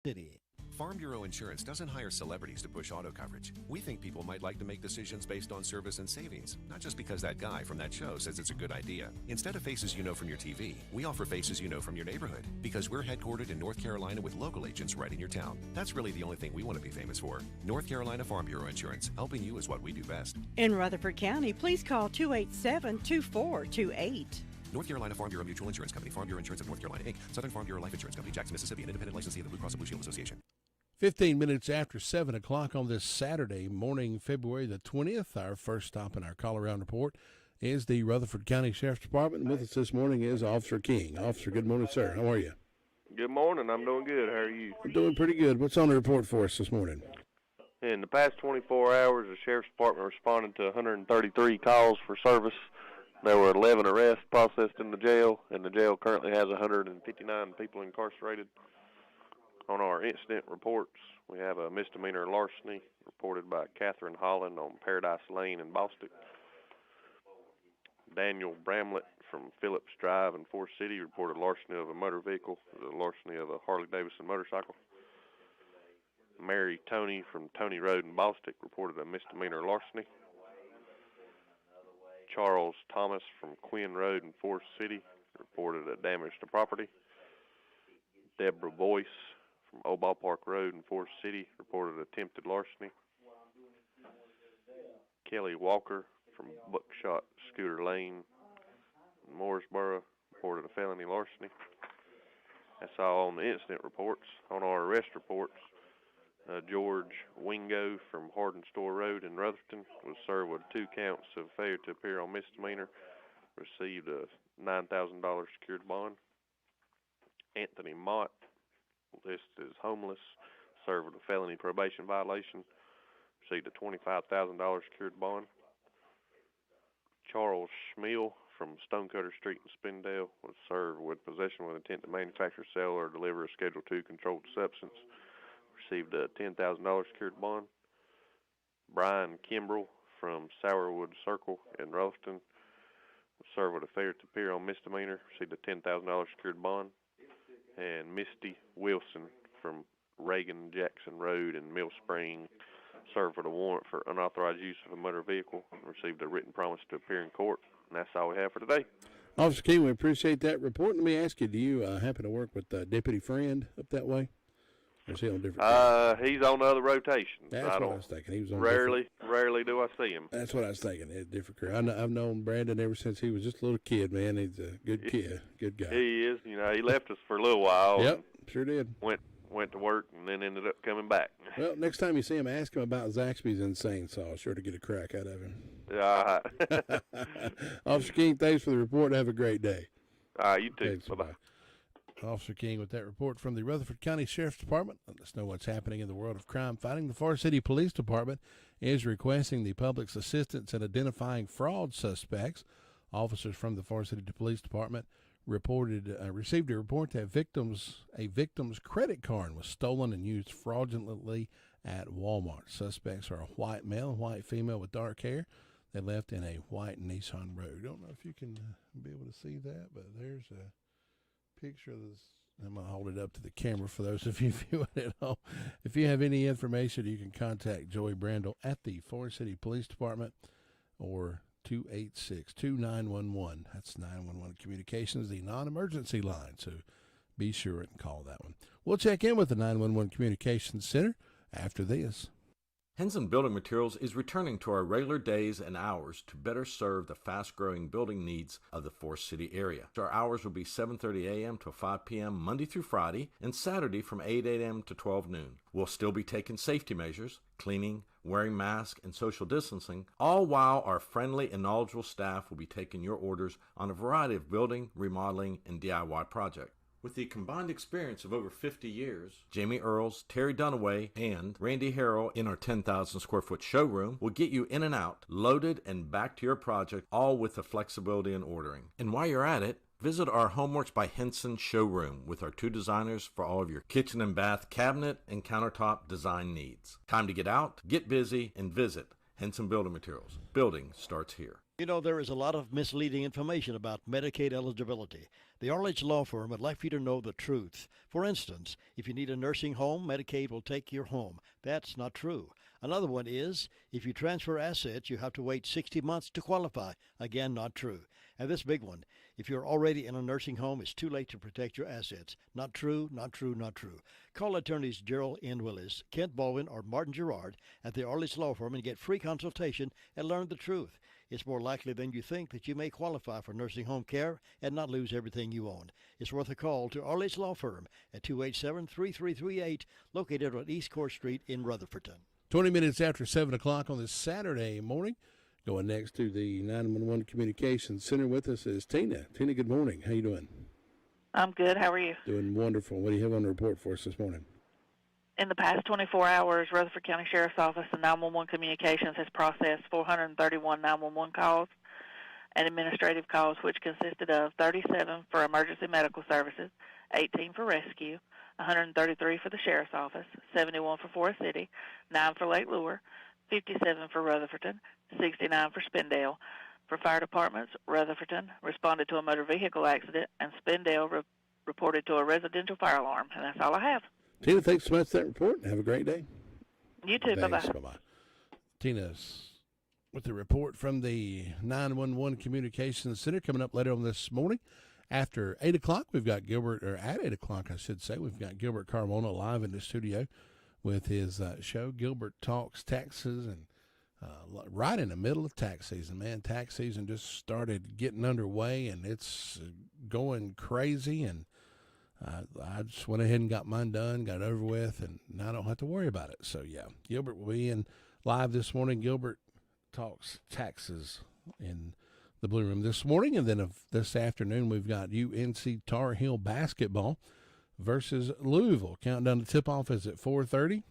City. Farm Bureau Insurance doesn't hire celebrities to push auto coverage. We think people might like to make decisions based on service and savings, not just because that guy from that show says it's a good idea. Instead of faces you know from your TV, we offer faces you know from your neighborhood, because we're headquartered in North Carolina with local agents right in your town. That's really the only thing we want to be famous for. North Carolina Farm Bureau Insurance. Helping you is what we do best. In Rutherford County, please call 287-2428. North Carolina Farm Bureau Mutual Insurance Company, Farm Bureau Insurance of North Carolina, Inc., Southern Farm Bureau Life Insurance Company, Jackson, Mississippi, an independent licensee of the Blue Cross and Blue Shield Association. 15 minutes after 7 o'clock on this Saturday morning, February the 20th, our first stop in our call-around report is the Rutherford County Sheriff's Department. And with us this morning is Officer King. Officer, good morning, sir. How are you? Good morning. I'm doing good. How are you? I'm doing pretty good. What's on the report for us this morning? In the past 24 hours, the Sheriff's Department responded to 133 calls for service. There were 11 arrests processed in the jail, and the jail currently has 159 people incarcerated. On our incident reports, we have a misdemeanor larceny reported by Catherine Holland on Paradise Lane in Boston. Daniel Bramlett from Phillips Drive in Forest City reported larceny of a motor vehicle, the larceny of a Harley-Davidson motorcycle. Mary Tony from Tony Road in Boston reported a misdemeanor larceny. Charles Thomas from Quinn Road in Forest City reported a damage to property. Deborah Boyce from Old Ballpark Road in Forest City reported attempted larceny. Kelly Walker from Buckshot Scooter Lane in Mooresboro reported a felony larceny. That's all on the incident reports. On our arrest reports, George Wingo from Hardin Store Road in Rutherford was served with 2 counts of failure to appear on misdemeanor, received a $9,000 secured bond. Anthony Mott, listed as homeless, served with a felony probation violation, received a $25,000 secured bond. Charles Schmiel from Stonecutter Street in Spindale was served with possession with intent to manufacture, sell, or deliver a Schedule II controlled substance, received a $10,000 secured bond. Brian Kimbrell from Sourwood Circle in Ralston was served with a failure to appear on misdemeanor, received a $10,000 secured bond. And Misty Wilson from Reagan Jackson Road in Mill Spring served with a warrant for unauthorized use of a motor vehicle and received a written promise to appear in court. And that's all we have for today. Officer King, we appreciate that report. Let me ask you, do you happen to work with Deputy Friend up that way? Or is he on different? He's on the other rotation. That's what I was thinking. He was on rarely do I see him. That's what I was thinking. It's a different career. I've known Brandon ever since he was just a little kid, man. He's a good kid, good guy. He is. You know, he left us for a little while. Yep, sure did. Went to work and then ended up coming back. Well, next time you see him, ask him about Zaxby's Insane Sauce. Sure to get a crack out of him. All right. Officer King, thanks for the report. Have a great day. All right, you too. Thanks, Bye-bye. Officer King with that report from the Rutherford County Sheriff's Department. Let us know what's happening in the world of crime fighting. The Forest City Police Department is requesting the public's assistance in identifying fraud suspects. Officers from the Forest City Police Department received a report that a victim's credit card was stolen and used fraudulently at Walmart. Suspects are a white male and white female with dark hair. They left in a white Nissan Rogue. I don't know if you can be able to see that, but there's a picture of this. I'm going to hold it up to the camera for those of you viewing at home. If you have any information, you can contact Joey Brandel at the Forest City Police Department or 286-2911. That's 911 Communications, the non-emergency line, so be sure and call that one. We'll check in with the 911 Communications Center after this. Henson Building Materials is returning to our regular days and hours to better serve the fast-growing building needs of the Forest City area. Our hours will be 7:30 a.m. to 5 p.m. Monday through Friday, and Saturday from 8 a.m. to 12 noon. We'll still be taking safety measures, cleaning, wearing masks, and social distancing, all while our friendly and knowledgeable staff will be taking your orders on a variety of building, remodeling, and DIY projects. With the combined experience of over 50 years, Jamie Earls, Terry Dunaway, and Randy Harrell in our 10,000 square foot showroom will get you in and out, loaded and back to your project, all with the flexibility in ordering. And while you're at it, visit our Homeworks by Henson showroom with our 2 designers for all of your kitchen and bath cabinet and countertop design needs. Time to get out, get busy, and visit Henson Building Materials. Building starts here. You know, there is a lot of misleading information about Medicaid eligibility. The Arledge Law Firm would like for you to know the truth. For instance, if you need a nursing home, Medicaid will take your home. That's not true. Another one is, if you transfer assets, you have to wait 60 months to qualify. Again, not true. And this big one, if you're already in a nursing home, it's too late to protect your assets. Not true, not true, not true. Call attorneys Gerald N. Willis, Kent Baldwin, or Martin Gerard at the Arledge Law Firm and get free consultation and learn the truth. It's more likely than you think that you may qualify for nursing home care and not lose everything you own. It's worth a call to Arledge Law Firm at 287-3338, located on East Court Street in Rutherfordton. 20 minutes after 7 o'clock on this Saturday morning. Going next to the 911 Communications Center with us is Tina. Tina, good morning. How you doing? I'm good. How are you? Doing wonderful. What do you have on the report for us this morning? In the past 24 hours, Rutherford County Sheriff's Office and 911 Communications has processed 431 911 calls and administrative calls, which consisted of 37 for emergency medical services, 18 for rescue, 133 for the Sheriff's Office, 71 for Forest City, 9 for Lake Lure, 57 for Rutherfordton, 69 for Spindale. For fire departments, Rutherfordton responded to a motor vehicle accident, and Spindale reported to a residential fire alarm. And that's all I have. Tina, thanks so much for that report. Have a great day. You too. Thanks. Bye-bye. Bye-bye. Tina's with the report from the 911 Communications Center coming up later on this morning. After 8 o'clock, we've got Gilbert, or at 8 o'clock, I should say, we've got Gilbert Carmona live in the studio with his show, Gilbert Talks Taxes, and right in the middle of tax season, man. Tax season just started getting underway, and it's going crazy, and I just went ahead and got mine done, got it over with, and now I don't have to worry about it. So, yeah, Gilbert will be in live this morning. Gilbert Talks Taxes in the Blue Room this morning, and then this afternoon we've got UNC Tar Heel basketball versus Louisville. Countdown to tip-off is at 4:30.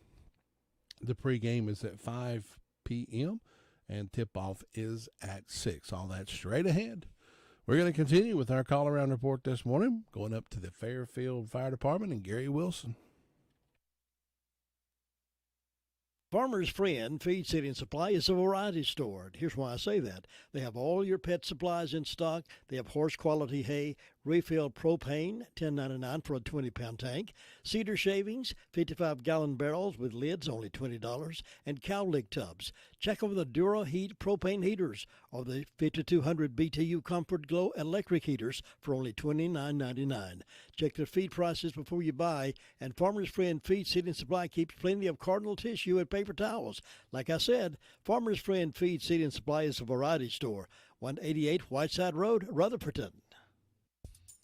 The pregame is at 5 p.m., and tip-off is at 6. All that straight ahead. We're going to continue with our call-around report this morning, going up to the Fairfield Fire Department and Gary Wilson. Farmer's Friend Feed City and Supply is a variety store. Here's why I say that. They have all your pet supplies in stock. They have horse quality hay, refilled propane, $10.99 for a 20-pound tank, cedar shavings, 55-gallon barrels with lids, only $20, and cow lick tubs. Check over the Dura Heat propane heaters or the 5200 BTU Comfort Glow electric heaters for only $29.99. Check the feed prices before you buy, and Farmer's Friend Feed City and Supply keeps plenty of cardinal tissue and paper towels. Like I said, Farmer's Friend Feed City and Supply is a variety store. 188 Whiteside Road, Rutherfordton.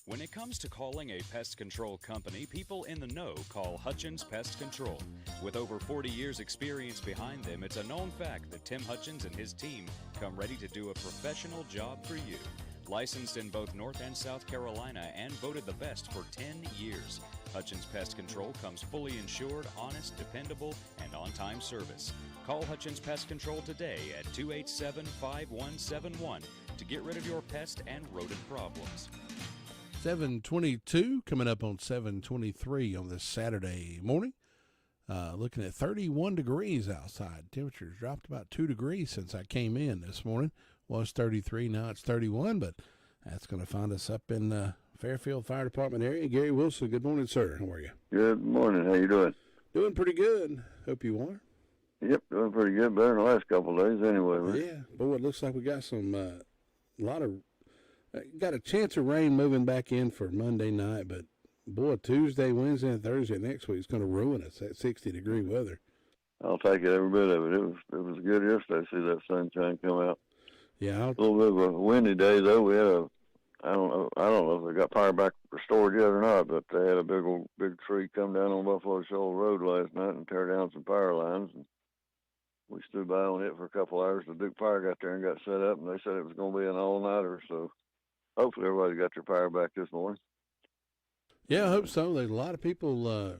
When it comes to calling a pest control company, people in the know call Hutchins Pest Control. With over 40 years experience behind them, it's a known fact that Tim Hutchins and his team come ready to do a professional job for you. Licensed in both North and South Carolina and voted the best for 10 years. Hutchins Pest Control comes fully insured, honest, dependable, and on-time service. Call Hutchins Pest Control today at 287-5171 to get rid of your pest and rodent problems. 7:22 coming up on 7:23 on this Saturday morning. Looking at 31 degrees outside. Temperature's dropped about 2 degrees since I came in this morning. Was 33, now it's 31, but that's going to find us up in Fairfield Fire Department area. Gary Wilson, good morning, sir. How are you? Good morning. How you doing? Doing pretty good. Hope you are. Yep, doing pretty good. Better than the last couple of days anyway. Man. Yeah. Boy, it looks like we got some, got a chance of rain moving back in for Monday night, but boy, Tuesday, Wednesday, and Thursday next week is going to ruin us, that 60-degree weather. I'll take it, every bit of it. It was good yesterday to see that sunshine come out. Yeah. A little bit of a windy day, though. We had I don't know if they got power back restored yet or not, but they had a big tree come down on Buffalo Shoals Road last night and tear down some power lines. And we stood by on it for a couple hours. The Duke Fire got there and got set up, and they said it was going to be an all-nighter, so hopefully everybody got their power back this morning. Yeah, I hope so. There's a lot of people, the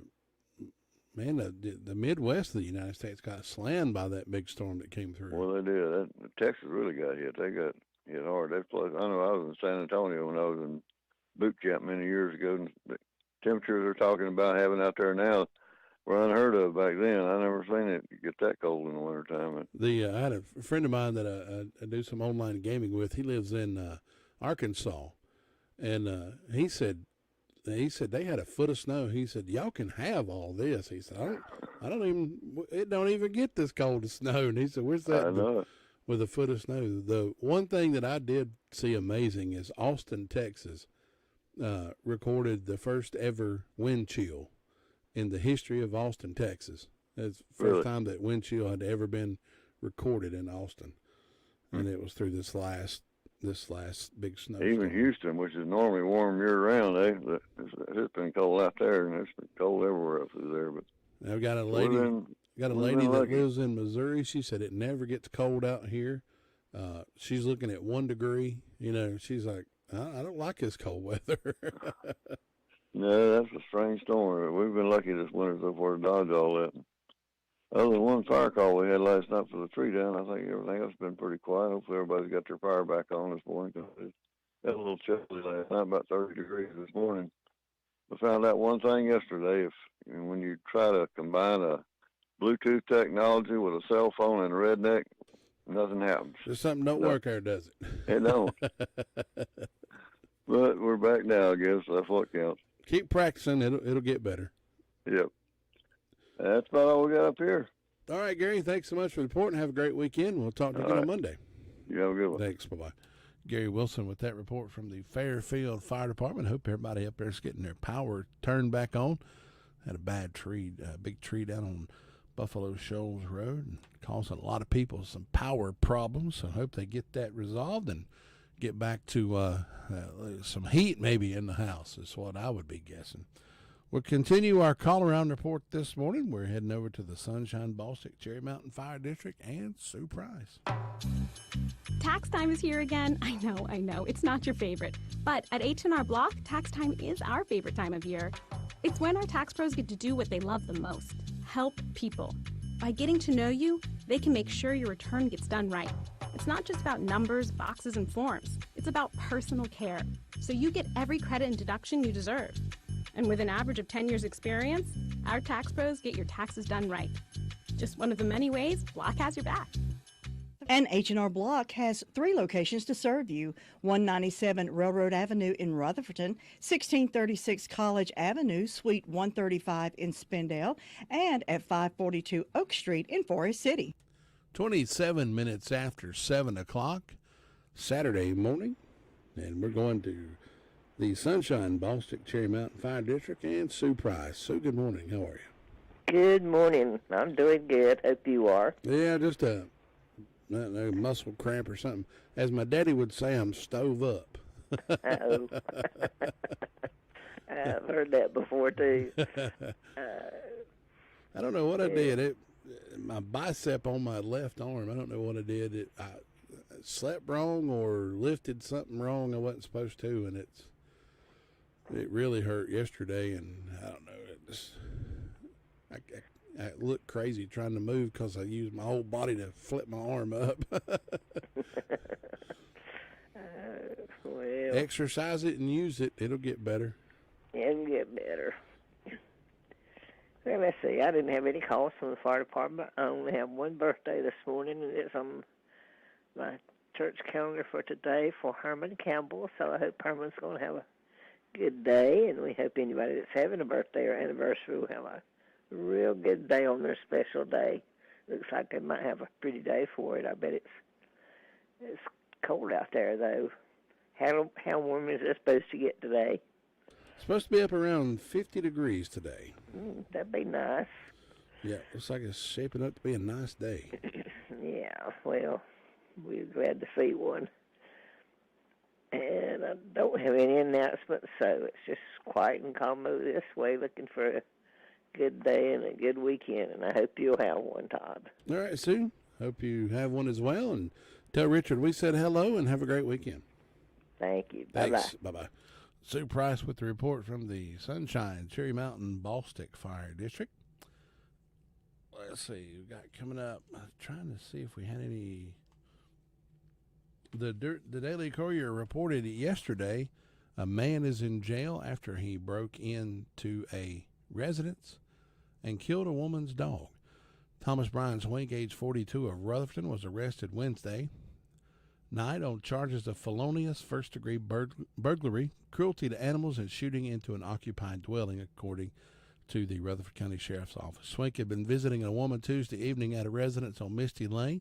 Midwest of the United States got slammed by that big storm that came through. Well, they did. Texas really got hit. They got hit hard. I know I was in San Antonio when I was in boot camp many years ago, and the temperatures they're talking about having out there now, were unheard of back then. I never seen it get that cold in the wintertime. I had a friend of mine that I do some online gaming with. He lives in Arkansas, and he said they had a foot of snow. He said, y'all can have all this. He said, it don't even get this cold of snow. And he said, where's that with a foot of snow? The one thing that I did see amazing is Austin, Texas, recorded the first ever wind chill in the history of Austin, Texas. It's the first time that wind chill had ever been recorded in Austin. And it was through this last big snowstorm. Even Houston, which is normally warm year-round, it's been cold out there, and it's been cold everywhere up through there. But I've got a lady that lives in Missouri. She said it never gets cold out here. She's looking at 1 degree. She's like, I don't like this cold weather. No, that's a strange storm. We've been lucky this winter so far to dodge all that. Other than one fire call we had last night for the tree down, I think everything else has been pretty quiet. Hopefully everybody's got their fire back on this morning. It got a little chilly last night, about 30 degrees this morning. We found out one thing yesterday. When you try to combine a Bluetooth technology with a cell phone and a redneck, nothing happens. There's something don't work there, does it? It don't. But we're back now, I guess. That's what counts. Keep practicing. It'll get better. Yep. That's about all we got up here. All right, Gary, thanks so much for the report, and have a great weekend. We'll talk to you again on Monday. You have a good one. Thanks. Bye-bye. Gary Wilson with that report from the Fairfield Fire Department. Hope everybody up there is getting their power turned back on. Had a big tree down on Buffalo Shoals Road, and causing a lot of people some power problems. So I hope they get that resolved and get back to some heat maybe in the house is what I would be guessing. We'll continue our call-around report this morning. We're heading over to the Sunshine Baltic Cherry Mountain Fire District and Sue Price. Tax time is here again. I know. It's not your favorite. But at H&R Block, tax time is our favorite time of year. It's when our tax pros get to do what they love the most, help people. By getting to know you, they can make sure your return gets done right. It's not just about numbers, boxes, and forms. It's about personal care, so you get every credit and deduction you deserve. And with an average of 10 years experience, our tax pros get your taxes done right. Just one of the many ways Block has your back. And H&R Block has 3 locations to serve you. 197 Railroad Avenue in Rutherfordton, 1636 College Avenue, Suite 135 in Spindale, and at 542 Oak Street in Forest City. 27 minutes after 7 o'clock, Saturday morning, and we're going to the Sunshine Baltic Cherry Mountain Fire District and Sue Price. Sue, good morning. How are you? Good morning. I'm doing good. Hope you are. Yeah, just a muscle cramp or something. As my daddy would say, I'm stove up. Uh-oh. I've heard that before, too. I don't know what I did. My bicep on my left arm, I don't know what I did. I slept wrong or lifted something wrong I wasn't supposed to, and it really hurt yesterday, and I don't know. I look crazy trying to move because I used my whole body to flip my arm up. Well, exercise it and use it. It'll get better. It'll get better. Well, let's see. I didn't have any calls from the fire department. I only have one birthday this morning, and it's on my church calendar for today for Herman Campbell. So I hope Herman's going to have a good day, and we hope anybody that's having a birthday or anniversary will have a real good day on their special day. Looks like they might have a pretty day for it. I bet it's cold out there, though. How warm is it supposed to get today? It's supposed to be up around 50 degrees today. That'd be nice. Yeah, looks like it's shaping up to be a nice day. Yeah, well, we're glad to see one. And I don't have any announcements, so it's just quiet and calm over this way, looking for a good day and a good weekend, and I hope you'll have one, Todd. All right, Sue. Hope you have one as well, and tell Richard we said hello and have a great weekend. Thank you. Thanks. Bye-bye. Sue Price with the report from the Sunshine Cherry Mountain Baltic Fire District. Let's see, we've got coming up. I'm trying to see if we had any. The Daily Courier reported yesterday a man is in jail after he broke into a residence and killed a woman's dog. Thomas Brian Swink, age 42, of Rutherford, was arrested Wednesday night on charges of felonious first-degree burglary, cruelty to animals, and shooting into an occupied dwelling, according to the Rutherford County Sheriff's Office. Swink had been visiting a woman Tuesday evening at a residence on Misty Lane.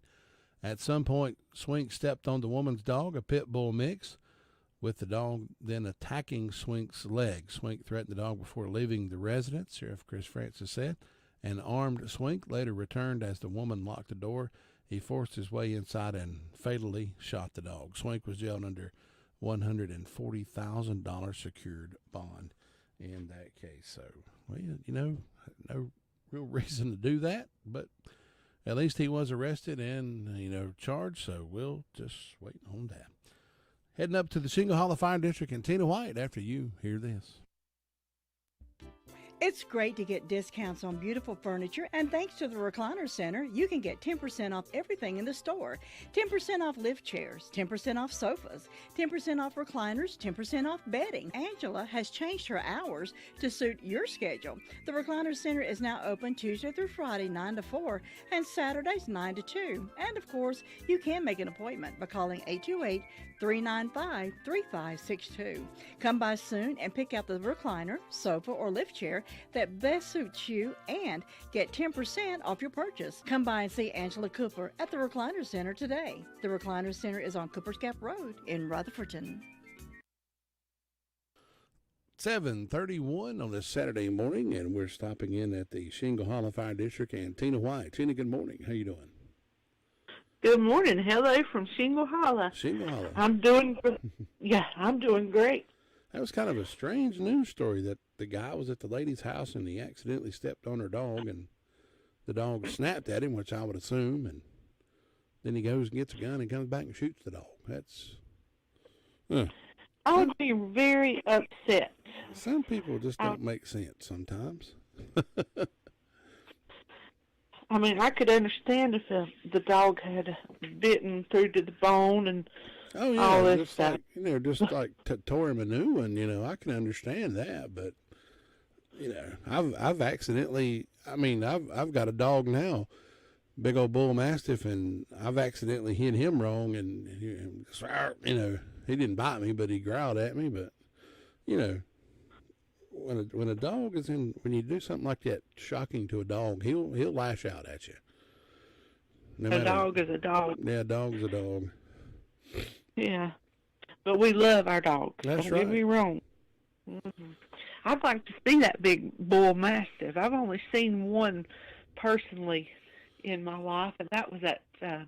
At some point, Swink stepped on the woman's dog, a pit bull mix, with the dog then attacking Swink's leg. Swink threatened the dog before leaving the residence, Sheriff Chris Francis said. An armed Swink later returned as the woman locked the door. He forced his way inside and fatally shot the dog. Swink was jailed under $140,000 secured bond in that case. So, well, no real reason to do that, but at least he was arrested and, charged, so we'll just wait on that. Heading up to the Shingle Hollow Fire District in Tina White after you hear this. It's great to get discounts on beautiful furniture, and thanks to the Recliner Center, you can get 10% off everything in the store. 10% off lift chairs, 10% off sofas, 10% off recliners, 10% off bedding. Angela has changed her hours to suit your schedule. The Recliner Center is now open Tuesday through Friday, 9 to 4, and Saturdays, 9 to 2. And, of course, you can make an appointment by calling 828-395-3562. Come by soon and pick out the recliner, sofa, or lift chair that best suits you and get 10% off your purchase. Come by and see Angela Cooper at the Recliner Center today. The Recliner Center is on Cooper's Gap Road in Rutherford. 7:31 on this Saturday morning, and we're stopping in at the Shingle Hollow Fire District and Tina White. Tina, good morning. How you doing? Good morning. Hello from Shingle Hollow. Shingle Hollow. I'm doing great. That was kind of a strange news story that the guy was at the lady's house and he accidentally stepped on her dog and the dog snapped at him, which I would assume, and then he goes and gets a gun and comes back and shoots the dog. That's... I would be very upset. Some people just don't make sense sometimes. I mean, I could understand if the dog had bitten through to the bone and all this stuff. Tore him a new one, I can understand that, but, I've accidentally, I've got a dog now, big old bull mastiff, and I've accidentally hit him wrong, and, he didn't bite me, but he growled at me, but, when a dog is when you do something like that shocking to a dog, he'll lash out at you. A dog is a dog. Yeah, a dog is a dog. Yeah, but we love our dogs. That's Don't right. get me wrong. Mm-hmm. I'd like to see that big bull mastiff. I've only seen one personally in my life, and that was at the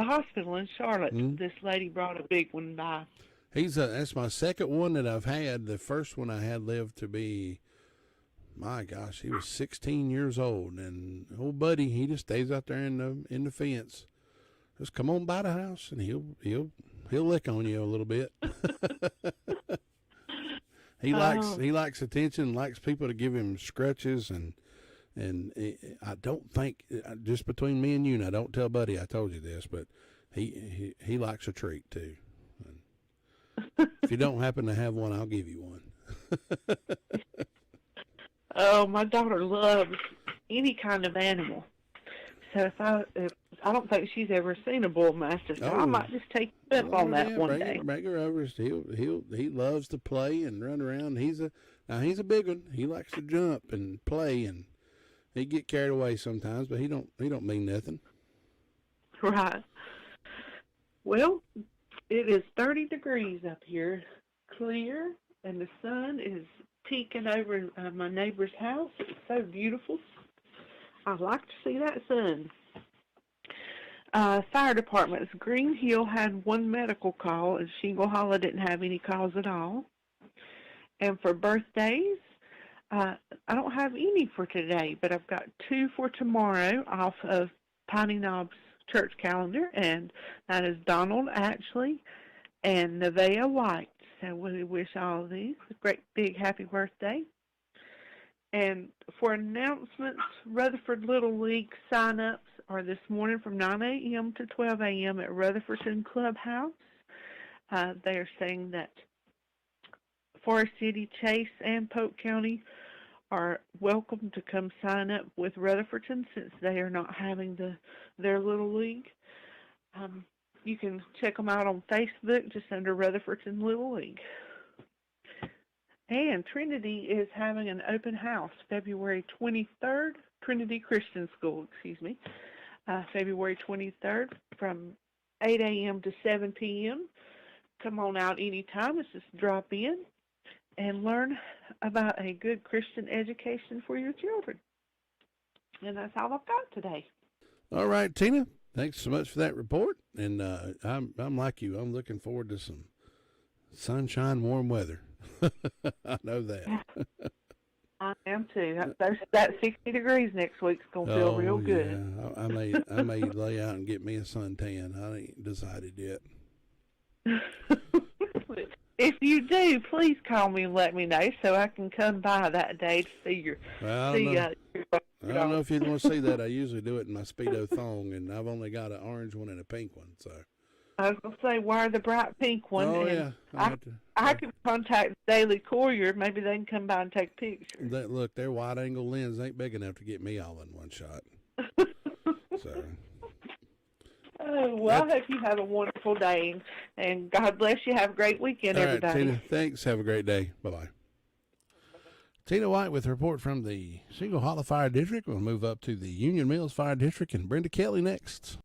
hospital in Charlotte. Mm-hmm. This lady brought a big one by. That's my second one that I've had. The first one I had lived to be, my gosh, he was 16 years old, and old buddy, he just stays out there in the fence. Just come on by the house, and he'll lick on you a little bit. He likes attention, likes people to give him scratches, and I don't think, just between me and you, and I don't tell Buddy I told you this, but he likes a treat too. If you don't happen to have one, I'll give you one. Oh, my daughter loves any kind of animal. So if I don't think she's ever seen a bull mastiff, so I might just take you up on that one day. Bring her over. He loves to play and run around. He's a big one. He likes to jump and play, and he get carried away sometimes, but he don't mean nothing. Right. Well, it is 30 degrees up here, clear, and the sun is peeking over my neighbor's house. It's so beautiful. I'd like to see that sun. Fire department's Green Hill had one medical call, and Shingle Hollow didn't have any calls at all. And for birthdays, I don't have any for today, but I've got 2 for tomorrow off of Piney Knob's church calendar, and that is Donald Ashley and Nevaeh White. So we wish all of these a great big happy birthday. And for announcements, Rutherford Little League sign-ups are this morning from 9 a.m. to 12 a.m. at Rutherfordton Clubhouse. They are saying that Forest City, Chase, and Polk County are welcome to come sign up with Rutherfordton since they are not having their little league. You can check them out on Facebook just under Rutherfordton Little League. And Trinity is having an open house February 23rd, Trinity Christian School, February 23rd from 8 a.m. to 7 p.m. Come on out anytime. It's just drop in and learn about a good Christian education for your children. And that's all I've got today. All right, Tina. Thanks so much for that report. And I'm like you. I'm looking forward to some sunshine, warm weather. I know that. I am too. That 60 degrees next week's gonna feel real good. Yeah. I may lay out and get me a suntan. I ain't decided yet. If you do, please call me and let me know so I can come by that day to see your. Well, I don't know if you'd want to see that. I usually do it in my Speedo thong, and I've only got an orange one and a pink one. So I was gonna say wear the bright pink one. Oh and yeah, I can contact the Daily Courier. Maybe they can come by and take pictures. Look, their wide-angle lens ain't big enough to get me all in one shot. So. Oh, well, I hope you have a wonderful day, and God bless you. Have a great weekend, everybody. All right, Tina, thanks. Have a great day. Bye-bye. Tina White with a report from the Shingle Hollow Fire District. We'll move up to the Union Mills Fire District, and Brenda Kelly next.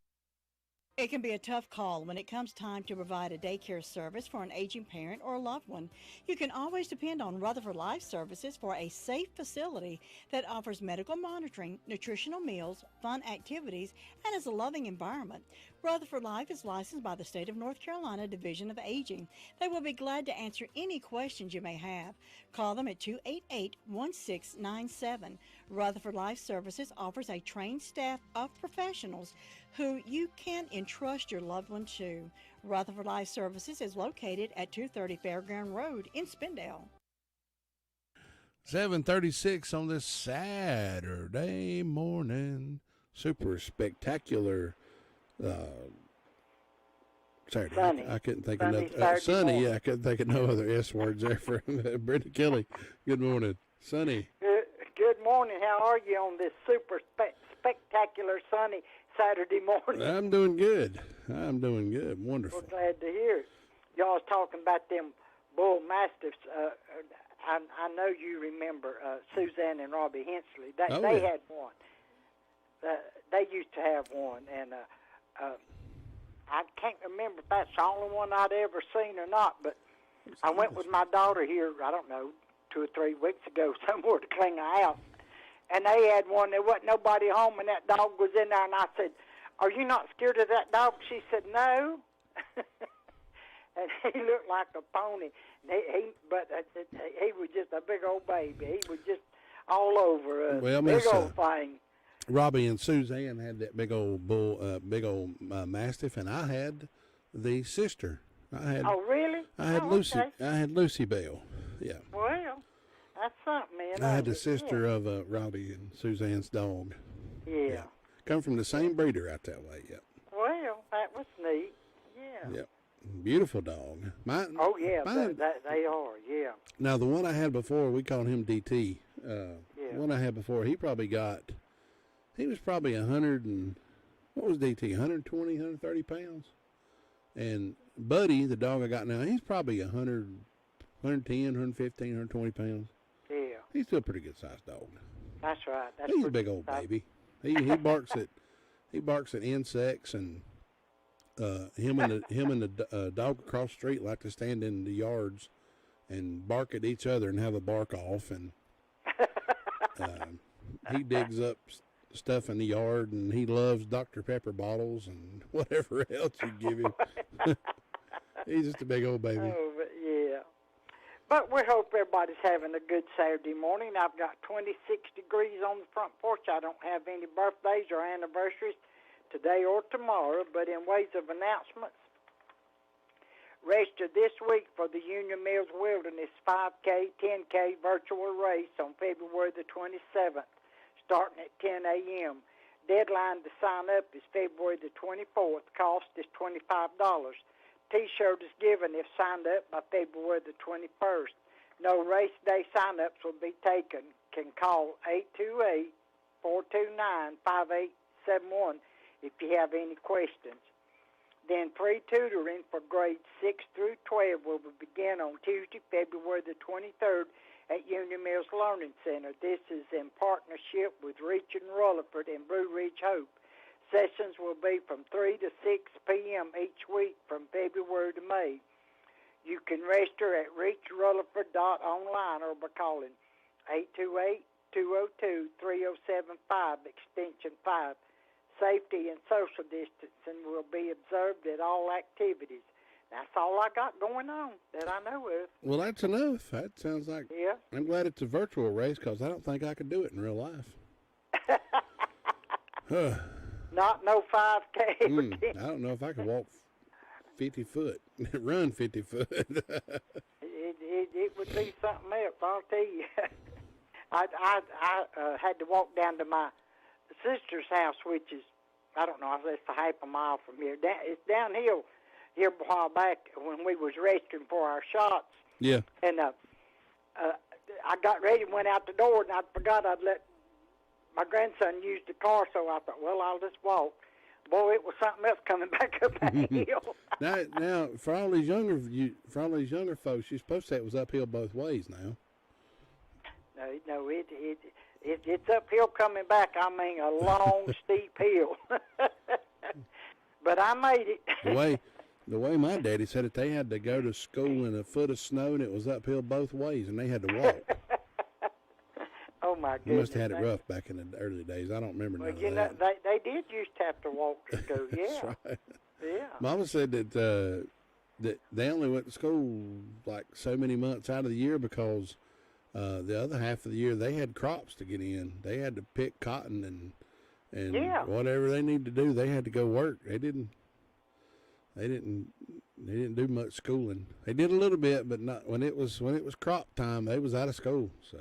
It can be a tough call when it comes time to provide a daycare service for an aging parent or a loved one. You can always depend on Rutherford Life Services for a safe facility that offers medical monitoring, nutritional meals, fun activities, and is a loving environment. Rutherford Life is licensed by the State of North Carolina Division of Aging. They will be glad to answer any questions you may have. Call them at 288-1697. Rutherford Life Services offers a trained staff of professionals who you can entrust your loved one to. Rutherford Life Services is located at 230 Fairground Road in Spindale. 7:36 on this Saturday morning. Super spectacular Saturday. Sunny. I couldn't think Sunny of Saturday sunny. morning. Yeah, I couldn't think of no other S words there for Brenda Kelly. Good morning, Sunny. Good morning. How are you on this super spectacular sunny Saturday morning? I'm doing good. Wonderful. We're glad to hear it. Y'all was talking about them bull mastiffs. I know you remember Suzanne and Robbie Hensley. They yeah. had one. They used to have one, and I can't remember if that's the only one I'd ever seen or not, but I went with my daughter here, I don't know, 2 or 3 weeks ago somewhere to clean the house, and they had one. There wasn't nobody home, and that dog was in there, and I said, "Are you not scared of that dog?" She said, "No." And he looked like a pony, but he was just a big old baby. He was just all over us. Well, big old thing. Robbie and Suzanne had that big old mastiff, and I had the sister. Oh, really? I had Lucy. Okay. I had Lucy Bell. Yeah. Well, that's something, man. I had the sister of Robbie and Suzanne's dog. Yeah. Come from the same breeder out that way. Yep. Well, that was neat. Yeah. Yep. Beautiful dog. Oh yeah, they are. Yeah. Now the one I had before, we called him DT. Yeah. The one I had before, he was probably 100 and, what was DT, 120, 130 pounds? And Buddy, the dog I got now, he's probably 100, 110, 115, 120 pounds. Yeah. He's still a pretty good sized dog. That's right. He's a big old baby. He barks at insects, and him and the dog across the street like to stand in the yards and bark at each other and have a bark off, and he digs up stuff in the yard, and he loves Dr. Pepper bottles and whatever else you give him. He's just a big old baby. Oh, but yeah. But we hope everybody's having a good Saturday morning. I've got 26 degrees on the front porch. I don't have any birthdays or anniversaries today or tomorrow, but in ways of announcements, register this week for the Union Mills Wilderness 5K, 10K virtual race on February the 27th, starting at 10 a.m. Deadline to sign up is February the 24th. Cost is $25. T-shirt is given if signed up by February the 21st. No race day sign-ups will be taken. Can call 828-429-5871 if you have any questions. Then free tutoring for grades 6 through 12 will begin on Tuesday, February the 23rd at Union Mills Learning Center. This is in partnership with Reach and Rutherford and Blue Ridge Hope. Sessions will be from 3 to 6 p.m. each week from February to May. You can register at reachrutherford.online or by calling 828-202-3075, extension 5. Safety and social distancing will be observed at all activities. That's all I got going on that I know of. Well, that's enough. That sounds like. Yeah. I'm glad it's a virtual race because I don't think I could do it in real life. Not no 5K. I don't know if I could walk 50 foot, run 50 foot. It would be something else, I'll tell you. I had to walk down to my sister's house, which is, I don't know, it's a half a mile from here. It's downhill here a while back when we was resting for our shots. Yeah. And I got ready and went out the door, and I forgot I'd let my grandson use the car, so I thought, well, I'll just walk. Boy, it was something else coming back up that hill. now, for all these younger folks, you're supposed to say it was uphill both ways now. No, it's uphill coming back. I mean, a long, steep hill. But I made it. The way my daddy said it, they had to go to school in a foot of snow, and it was uphill both ways, and they had to walk. Oh, my goodness. They must have had it rough back in the early days. I don't remember none of that. They did used to have to walk to school, yeah. That's right. Yeah. Mama said that they only went to school like so many months out of the year because the other half of the year they had crops to get in. They had to pick cotton and whatever they needed to do. They had to go work. They didn't do much schooling. They did a little bit, but not when it was crop time. They was out of school. So.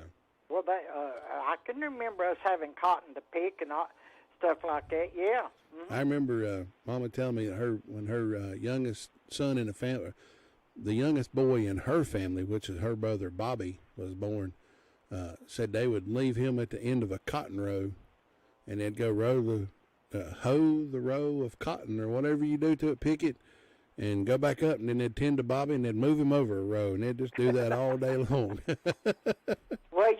Well, I can remember us having cotton to pick and stuff like that. Yeah. Mm-hmm. I remember Mama telling me that when her youngest son in the family, the youngest boy in her family, which is her brother Bobby, was born, said they would leave him at the end of a cotton row, and they'd go hoe the row of cotton or whatever you do to it, pick it, and go back up, and then they'd tend to Bobby, and they'd move him over a row, and they'd just do that all day long. Well,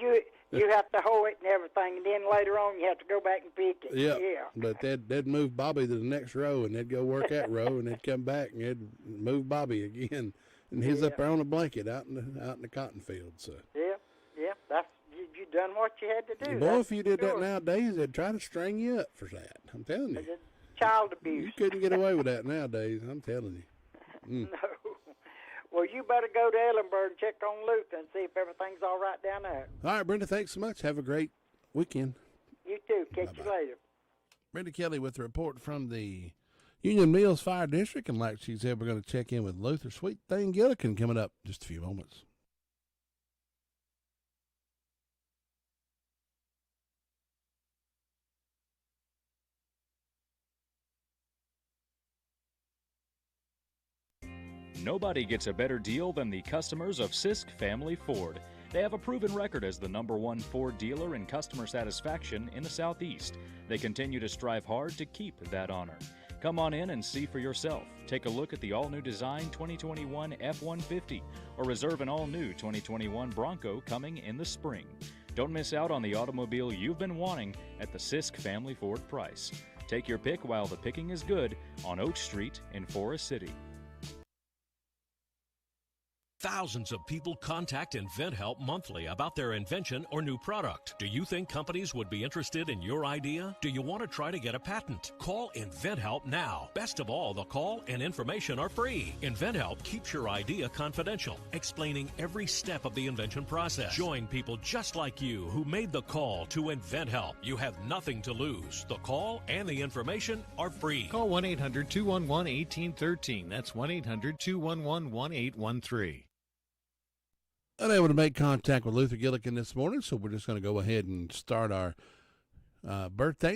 you have to hoe it and everything, and then later on you have to go back and pick it. Yeah. Yeah. But they'd move Bobby to the next row, and they'd go work that row, and they'd come back, and they'd move Bobby again, and he's up there on a blanket out in the cotton field. So. Yeah. That's you done what you had to do. Boy, if you did that nowadays, they'd try to string you up for that. I'm telling you. Child abuse. You couldn't get away with that nowadays. I'm telling you. No. Well, you better go to Ellenburg and check on Luther and see if everything's all right down there. All right, Brenda, thanks so much. Have a great weekend. You too. Catch you later. Brenda Kelly with a report from the Union Mills Fire District. And like she said, we're going to check in with Luther Sweet Thing Gillikin coming up in just a few moments. Nobody gets a better deal than the customers of Sisk Family Ford. They have a proven record as the #1 Ford dealer in customer satisfaction in the Southeast. They continue to strive hard to keep that honor. Come on in and see for yourself. Take a look at the all-new design 2021 F-150 or reserve an all-new 2021 Bronco coming in the spring. Don't miss out on the automobile you've been wanting at the Sisk Family Ford price. Take your pick while the picking is good on Oak Street in Forest City. Thousands of people contact InventHelp monthly about their invention or new product. Do you think companies would be interested in your idea? Do you want to try to get a patent? Call InventHelp now. Best of all, the call and information are free. InventHelp keeps your idea confidential, explaining every step of the invention process. Join people just like you who made the call to InventHelp. You have nothing to lose. The call and the information are free. Call 1-800-211-1813. That's 1-800-211-1813. Unable to make contact with Luther Gillikin this morning, so we're just going to go ahead and start our birthday